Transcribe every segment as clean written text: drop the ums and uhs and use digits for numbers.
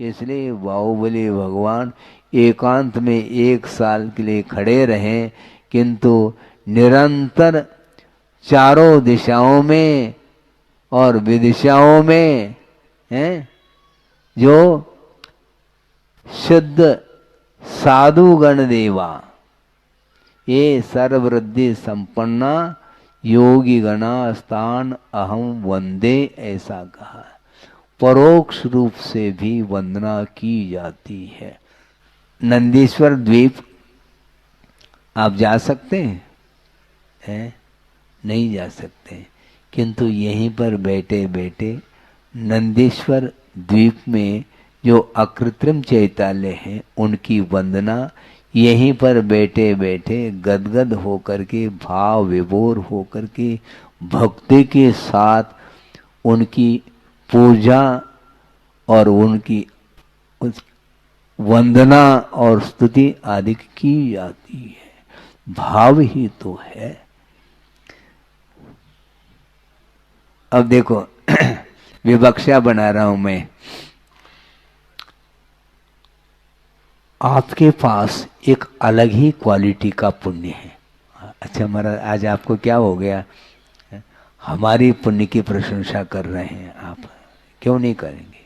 इसलिए बाहुबली भगवान एकांत में 1 साल के लिए खड़े रहे, किंतु निरंतर चारों दिशाओं में और विदिशाओं में हैं जो शुद्ध साधुगण देवा, ये सर्ववृद्धि संपन्ना योगी गणा स्थान अहम वंदे, ऐसा कहा। परोक्ष रूप से भी वंदना की जाती है। नंदीश्वर द्वीप आप जा सकते हैं? नहीं जा सकते, किंतु यहीं पर बैठे बैठे नंदीश्वर द्वीप में जो अकृत्रिम चैतान्य हैं उनकी वंदना यहीं पर बैठे बैठे गदगद होकर के, भाव विभोर होकर के, भक्ति के साथ उनकी पूजा और उनकी वंदना और स्तुति आदि की जाती है। भाव ही तो है। अब देखो विवक्षा बना रहा हूं मैं। आपके पास एक अलग ही क्वालिटी का पुण्य है। अच्छा महाराज, आज आपको क्या हो गया? हमारी पुण्य की प्रशंसा कर रहे हैं आप, क्यों नहीं करेंगे?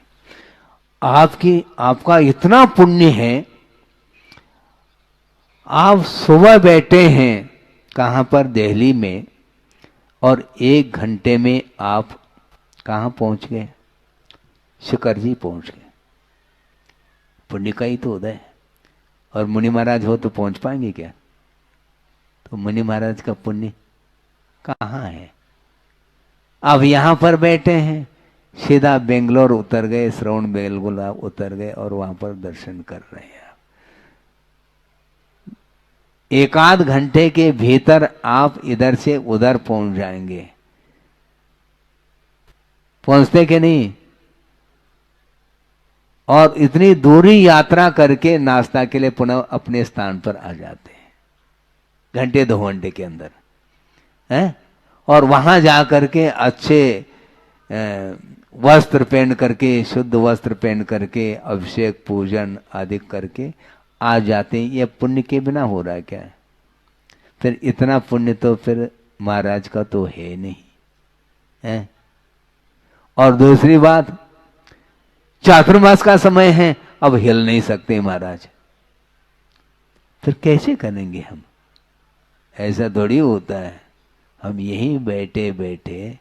आपका इतना पुण्य है, आप सुबह बैठे हैं कहां पर? दिल्ली में, और 1 घंटे में आप कहां पहुंच गए? शिखर जी पहुंच गए। पुण्य का ही तो उदय है। और मुनि महाराज हो तो पहुंच पाएंगे क्या? तो मुनि महाराज का पुण्य कहाँ है? अब यहां पर बैठे हैं, सीधा बेंगलोर उतर गए, श्रवण बेलगोला उतर गए और वहां पर दर्शन कर रहे हैं। 1 आध घंटे के भीतर आप इधर से उधर पहुंच जाएंगे। पहुंचते कि नहीं? और इतनी दूरी यात्रा करके नाश्ता के लिए पुनः अपने स्थान पर आ जाते हैं, 1-2 घंटे के अंदर हैं। और वहां जा करके अच्छे वस्त्र पहन करके, शुद्ध वस्त्र पहन करके, अभिषेक पूजन आदि करके आ जाते हैं। ये पुण्य के बिना हो रहा है क्या? फिर इतना पुण्य तो फिर महाराज का तो है नहीं है। और दूसरी बात, चातुर्मास का समय है, अब हिल नहीं सकते महाराज, फिर कैसे करेंगे हम? ऐसा थोड़ी होता है। हम यहीं बैठे बैठे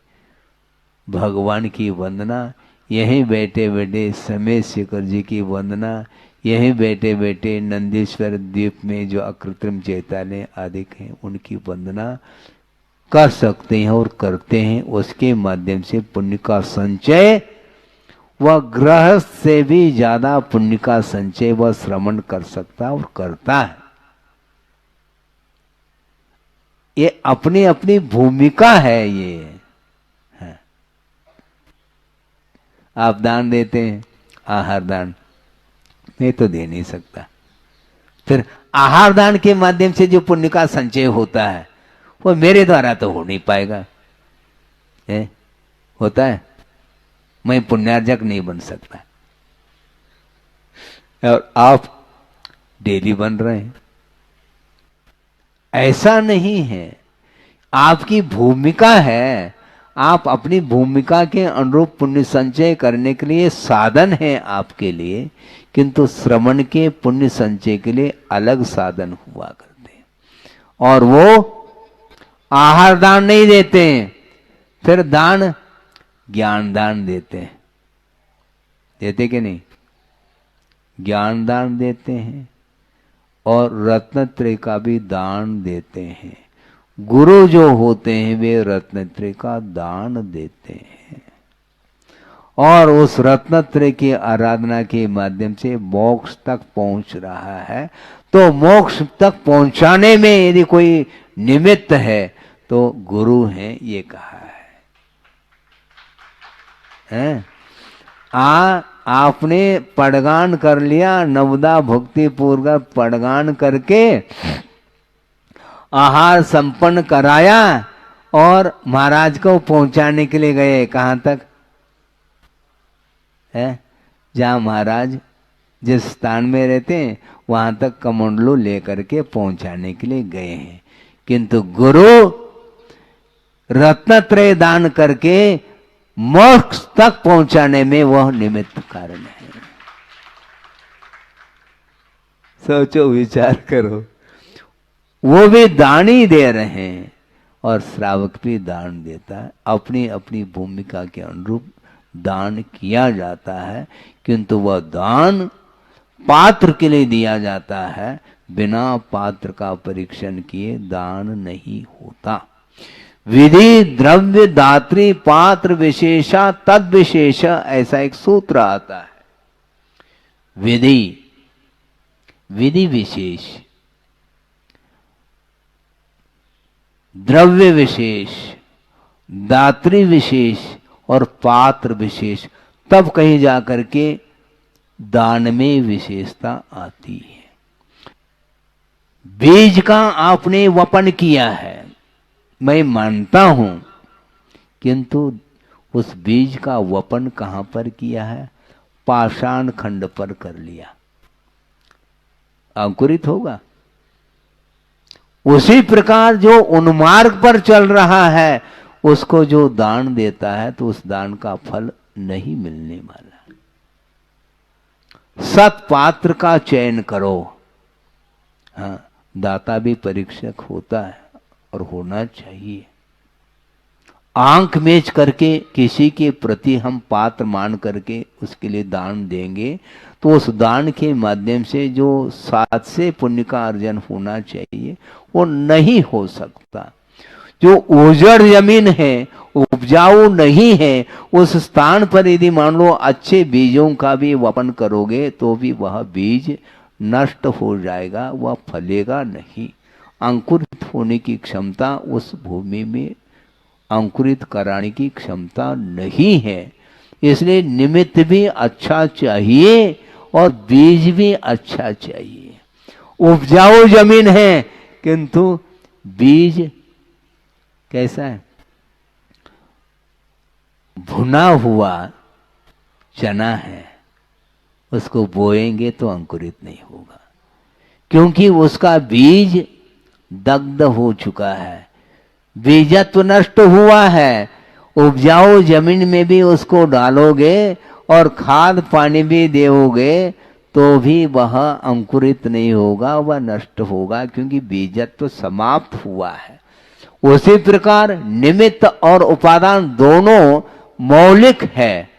भगवान की वंदना, यहीं बैठे बैठे समेत शिखर जी की वंदना, यहीं बैठे बैठे नंदीश्वर द्वीप में जो अकृत्रिम चैतन्य आदि हैं उनकी वंदना कर सकते हैं और करते हैं। उसके माध्यम से पुण्य का संचय, वह गृहस्थ से भी ज्यादा पुण्य का संचय वह श्रवण कर सकता और करता है। ये अपनी अपनी भूमिका है। ये है। आप दान देते हैं, आहार दान, मैं तो दे नहीं सकता। फिर आहार दान के माध्यम से जो पुण्य का संचय होता है वो मेरे द्वारा तो हो नहीं पाएगा। होता है? मैं पुण्यार्जक नहीं बन सकता, और आप डेली बन रहे हैं। ऐसा नहीं है, आपकी भूमिका है। आप अपनी भूमिका के अनुरूप पुण्य संचय करने के लिए साधन है आपके लिए, किंतु श्रवण के पुण्य संचय के लिए अलग साधन हुआ करते हैं। और वो आहार दान नहीं देते हैं, फिर दान ज्ञान दान देते हैं। देते कि नहीं? ज्ञान दान देते हैं और रत्नत्रय का भी दान देते हैं। गुरु जो होते हैं वे रत्नत्रय का दान देते हैं, और उस रत्नत्रय की आराधना के माध्यम से मोक्ष तक पहुंच रहा है। तो मोक्ष तक पहुंचाने में यदि कोई निमित्त है तो गुरु हैं, ये कहा है। आपने पड़गान कर लिया, नवदा भक्ति पूर्वक पड़गान करके आहार संपन्न कराया और महाराज को पहुंचाने के लिए गए। कहां तक है? जहां महाराज जिस स्थान में रहते हैं वहां तक कमंडलू लेकर के पहुंचाने के लिए गए हैं, किंतु गुरु रत्नत्रय दान करके मोक्ष तक पहुंचाने में वह निमित्त कारण है। सोचो, विचार करो, वो भी दान ही दे रहे हैं और श्रावक भी दान देता है। अपनी अपनी भूमिका के अनुरूप दान किया जाता है, किंतु वह दान पात्र के लिए दिया जाता है, बिना पात्र का परीक्षण किए दान नहीं होता। विधि द्रव्य दात्री पात्र विशेषा तद विशेष, ऐसा एक सूत्र आता है। विधि, विधि विशेष, द्रव्य विशेष, दात्री विशेष और पात्र विशेष, तब कहीं जाकर के दान में विशेषता आती है। बीज का आपने वपन किया है, मैं मानता हूं, किंतु उस बीज का वपन कहां पर किया है? पाषाण खंड पर कर लिया, अंकुरित होगा। उसी प्रकार जो उन्मार्ग पर चल रहा है उसको जो दान देता है तो उस दान का फल नहीं मिलने वाला। सत्पात्र का चयन करो। हाँ, दाता भी परीक्षक होता है और होना चाहिए। आंख मेच करके किसी के प्रति हम पात्र मान करके उसके लिए दान देंगे तो उस दान के माध्यम से जो सात से पुण्य का अर्जन होना चाहिए वो नहीं हो सकता। जो उजड़ जमीन है, उपजाऊ नहीं है, उस स्थान पर यदि मान लो अच्छे बीजों का भी वपन करोगे तो भी वह बीज नष्ट हो जाएगा, वह फलेगा नहीं। अंकुरित होने की क्षमता उस भूमि में अंकुरित कराने की क्षमता नहीं है। इसलिए निमित्त भी अच्छा चाहिए और बीज भी अच्छा चाहिए। उपजाऊ जमीन है किंतु बीज कैसा है? भुना हुआ चना है, उसको बोएंगे तो अंकुरित नहीं होगा, क्योंकि उसका बीज दग्ध हो चुका है, बीजत्व नष्ट हुआ है। उपजाऊ जमीन में भी उसको डालोगे और खाद पानी भी दोगे तो भी वह अंकुरित नहीं होगा, वह नष्ट होगा, क्योंकि बीजत्व समाप्त हुआ है। उसी प्रकार निमित्त और उपादान दोनों मौलिक है।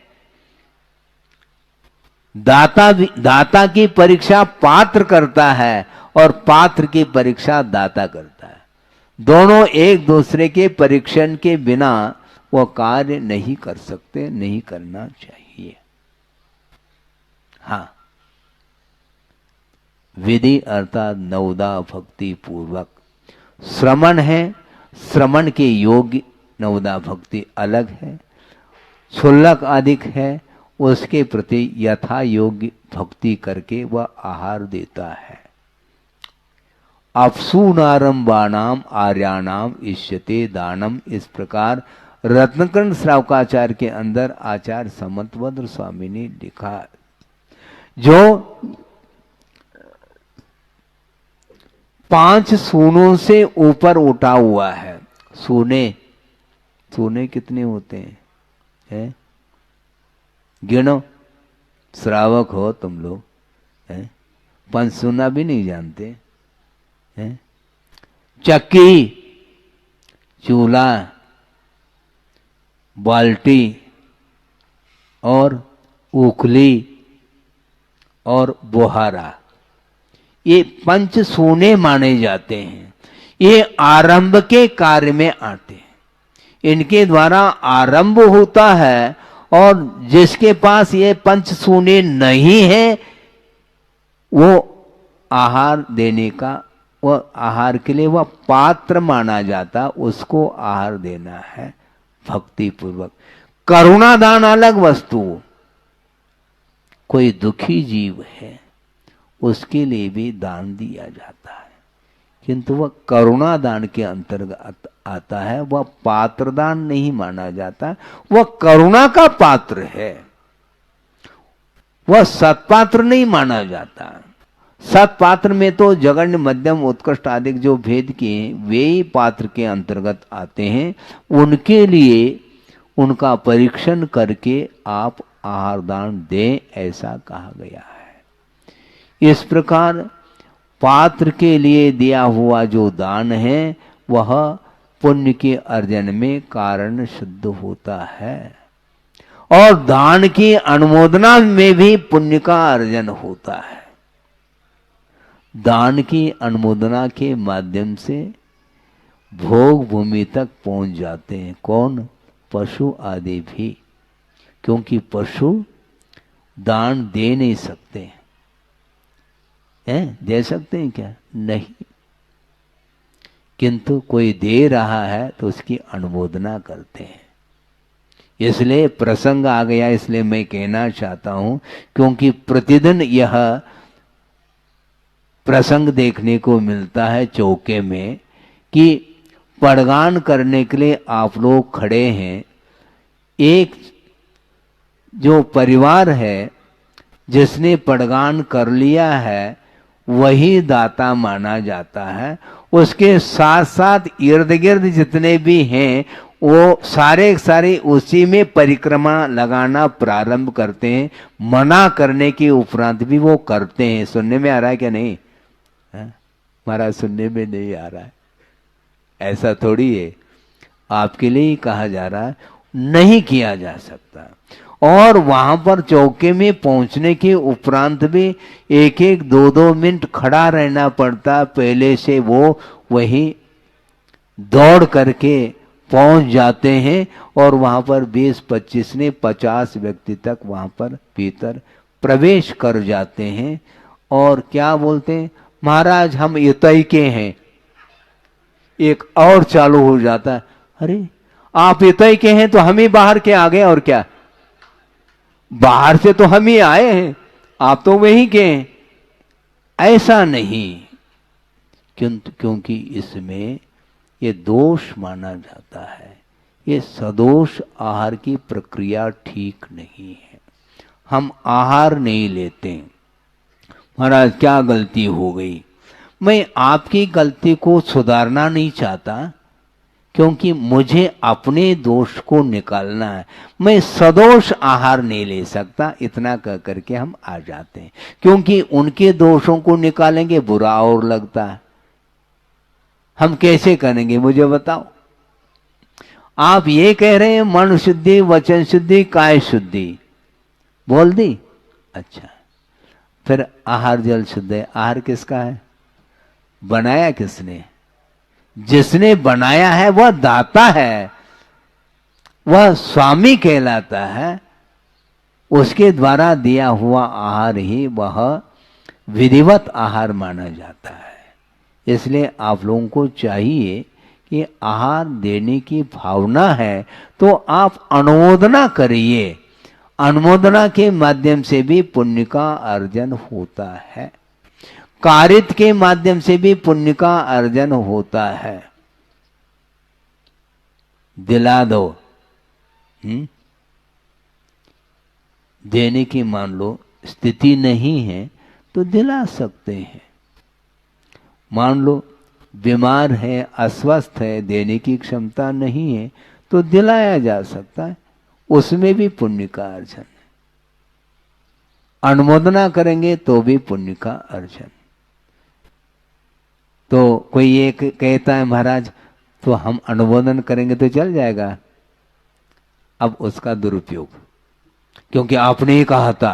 दाता की परीक्षा पात्र करता है और पात्र की परीक्षा दाता करता है। दोनों एक दूसरे के परीक्षण के बिना वो कार्य नहीं कर सकते, नहीं करना चाहिए। हाँ, विधि अर्थात नवदा भक्ति पूर्वक श्रमण है, श्रमण के योग्य नवदा भक्ति अलग है, क्षुल्लक अधिक है, उसके प्रति यथा योग्य भक्ति करके वह आहार देता है। अप्सूनारंभानाम आर्याणाम इष्यते दानम, इस प्रकार रत्नकर्ण श्रावकाचार्य के अंदर आचार्य समंतभद्र स्वामी ने लिखा। जो 5 सूनों से ऊपर उठा हुआ है, सूने कितने होते हैं? गिनो, श्रावक हो तुम लोग, 5 सूना भी नहीं जानते हैं? चक्की, चूल्हा, बाल्टी और उखली और बोहारा, ये 5 सूने माने जाते हैं। ये आरंभ के कार्य में आते हैं, इनके द्वारा आरंभ होता है। और जिसके पास ये 5 सूने नहीं है वो आहार देने का, वह आहार के लिए वह पात्र माना जाता, उसको आहार देना है भक्ति पूर्वक। करुणा दान अलग वस्तु। कोई दुखी जीव है उसके लिए भी दान दिया जाता है, किंतु वह करुणा दान के अंतर्गत आता है, वह पात्र दान नहीं माना जाता, वह करुणा का पात्र है। वह सत्पात्र नहीं माना जाता। सत्पात्र में तो जघन्य, मध्यम, उत्कृष्ट आदि जो भेद किए हैं वे ही पात्र के अंतर्गत आते हैं। उनके लिए उनका परीक्षण करके आप आहार दान दें, ऐसा कहा गया है। इस प्रकार पात्र के लिए दिया हुआ जो दान है वह पुण्य के अर्जन में कारण सिद्ध होता है, और दान की अनुमोदना में भी पुण्य का अर्जन होता है। दान की अनुमोदना के माध्यम से भोग भूमि तक पहुंच जाते हैं कौन? पशु आदि भी, क्योंकि पशु दान दे नहीं सकते हैं। दे सकते हैं क्या? नहीं, किंतु कोई दे रहा है तो उसकी अनुमोदना करते हैं। इसलिए प्रसंग आ गया, इसलिए मैं कहना चाहता हूं, क्योंकि प्रतिदिन यह प्रसंग देखने को मिलता है चौके में कि पड़गान करने के लिए आप लोग खड़े हैं। एक जो परिवार है जिसने पड़गान कर लिया है वही दाता माना जाता है। उसके साथ साथ इर्द गिर्द जितने भी हैं वो सारे सारे उसी में परिक्रमा लगाना प्रारंभ करते हैं। मना करने के उपरांत भी वो करते हैं। सुनने में आ रहा है क्या? नहीं महाराज, सुनने में नहीं आ रहा है। ऐसा थोड़ी है, आपके लिए ही कहा जा रहा है, नहीं किया जा सकता। और वहां पर चौके में पहुंचने के उपरांत भी एक एक दो दो मिनट खड़ा रहना पड़ता। पहले से वो वही दौड़ करके पहुंच जाते हैं और वहां पर 20-25 ने 50 व्यक्ति तक वहां पर भीतर प्रवेश कर जाते हैं। और क्या बोलते हैं? महाराज हम इतई के हैं। एक और चालू हो जाता है, अरे आप इतई के हैं तो हम ही बाहर के आ गए, और क्या? बाहर से तो हम ही आए हैं, आप तो वहीं के हैं। ऐसा नहीं, क्योंकि इसमें ये दोष माना जाता है। ये सदोष आहार की प्रक्रिया ठीक नहीं है। हम आहार नहीं लेते। महाराज क्या गलती हो गई? मैं आपकी गलती को सुधारना नहीं चाहता, क्योंकि मुझे अपने दोष को निकालना है। मैं सदोष आहार नहीं ले सकता, इतना कह करके हम आ जाते हैं। क्योंकि उनके दोषों को निकालेंगे बुरा और लगता है। हम कैसे करेंगे मुझे बताओ? आप ये कह रहे हैं मन शुद्धि, वचन शुद्धि, काय शुद्धि बोल दी। अच्छा, फिर आहार जल शुद्ध है। आहार किसका है? बनाया किसने? जिसने बनाया है वह दाता है, वह स्वामी कहलाता है। उसके द्वारा दिया हुआ आहार ही वह विधिवत आहार माना जाता है। इसलिए आप लोगों को चाहिए कि आहार देने की भावना है तो आप अनुमोदना करिए। अनुमोदना के माध्यम से भी पुण्य का अर्जन होता है। कारित के माध्यम से भी पुण्य का अर्जन होता है। दिला दो, देने की मान लो स्थिति नहीं है तो दिला सकते हैं। मान लो बीमार है, अस्वस्थ है, देने की क्षमता नहीं है तो दिलाया जा सकता है, उसमें भी पुण्य का अर्जन है। अनुमोदना करेंगे तो भी पुण्य का अर्जन। तो कोई ये कहता है महाराज तो हम अनुमोदन करेंगे तो चल जाएगा। अब उसका दुरुपयोग, क्योंकि आपने ही कहा था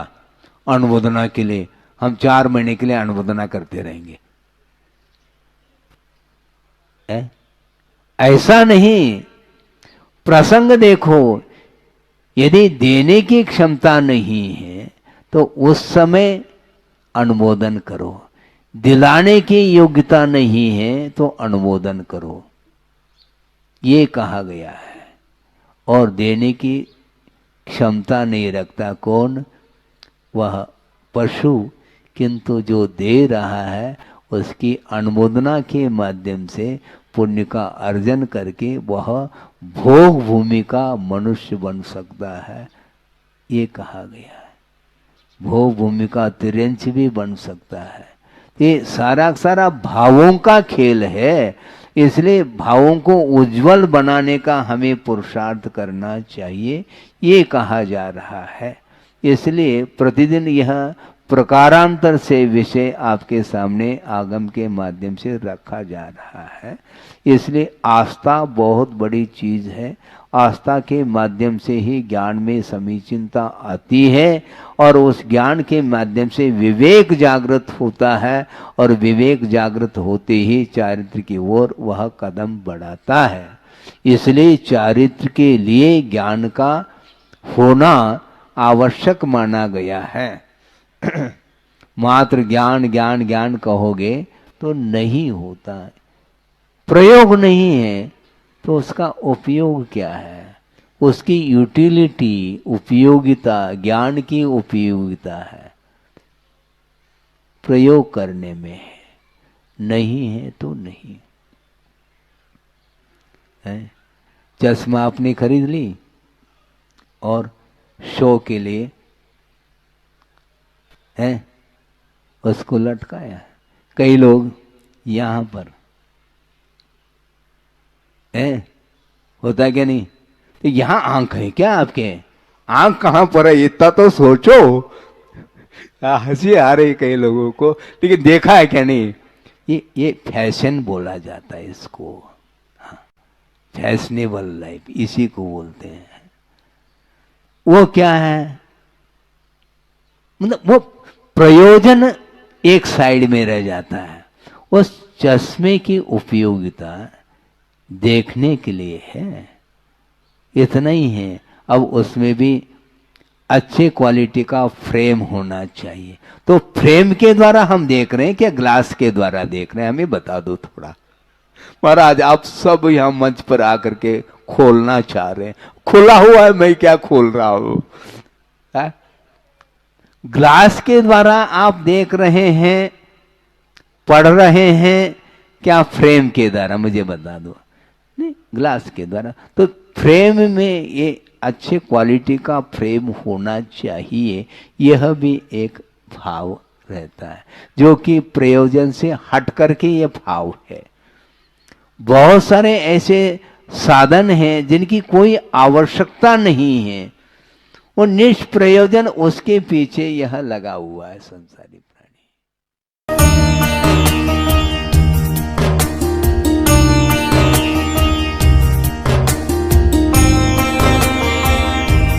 अनुमोदना के लिए, हम 4 महीने के लिए अनुमोदना करते रहेंगे। ऐसा नहीं। प्रसंग देखो, यदि देने की क्षमता नहीं है तो उस समय अनुमोदन करो। दिलाने की योग्यता नहीं है तो अनुमोदन करो, ये कहा गया है। और देने की क्षमता नहीं रखता कौन? वह पशु। किंतु जो दे रहा है उसकी अनुमोदना के माध्यम से पुण्य का अर्जन करके वह भोग भूमि का मनुष्य बन सकता है, ये कहा गया है। भो भूमि का तिरंच भी बन सकता है। ये सारा सारा भावों का खेल है, इसलिए भावों को उज्जवल बनाने का हमें पुरुषार्थ करना चाहिए, ये कहा जा रहा है। इसलिए प्रतिदिन यह प्रकारांतर से विषय आपके सामने आगम के माध्यम से रखा जा रहा है। इसलिए आस्था बहुत बड़ी चीज है। आस्था के माध्यम से ही ज्ञान में समीचीनता आती है और उस ज्ञान के माध्यम से विवेक जागृत होता है और विवेक जागृत होते ही चारित्र की ओर वह कदम बढ़ाता है। इसलिए चारित्र के लिए ज्ञान का होना आवश्यक माना गया है। मात्र ज्ञान ज्ञान ज्ञान कहोगे तो नहीं होता, प्रयोग नहीं है तो उसका उपयोग क्या है? उसकी यूटिलिटी, उपयोगिता, ज्ञान की उपयोगिता है प्रयोग करने में है, नहीं है तो नहीं है। चश्मा आपने खरीद ली और शो के लिए है उसको लटकाया। कई लोग यहां पर है, होता क्या नहीं? तो यहां आंख है क्या आपके? आंख कहां पर है इतना तो सोचो। हंसी आ रही कई लोगों को, लेकिन देखा है क्या नहीं? ये फैशन बोला जाता है इसको। हाँ, फैशनेबल लाइफ इसी को बोलते हैं। वो क्या है? मतलब वो प्रयोजन एक साइड में रह जाता है। उस चश्मे की उपयोगिता देखने के लिए है, इतना ही है। अब उसमें भी अच्छे क्वालिटी का फ्रेम होना चाहिए। तो फ्रेम के द्वारा हम देख रहे हैं क्या ग्लास के द्वारा देख रहे हैं? हमें बता दो थोड़ा। महाराज आप सब यहां मंच पर आकर के खोलना चाह रहे हैं, खुला हुआ है, मैं क्या खोल रहा हूं? ग्लास के द्वारा आप देख रहे हैं, पढ़ रहे हैं, क्या फ्रेम के द्वारा? मुझे बता दो। नहीं, ग्लास के द्वारा। तो फ्रेम में ये अच्छे क्वालिटी का फ्रेम होना चाहिए, यह भी एक भाव रहता है जो कि प्रयोजन से हट करके ये भाव है। बहुत सारे ऐसे साधन हैं जिनकी कोई आवश्यकता नहीं है, वो निष्प्रयोजन उसके पीछे यह लगा हुआ है संसारी।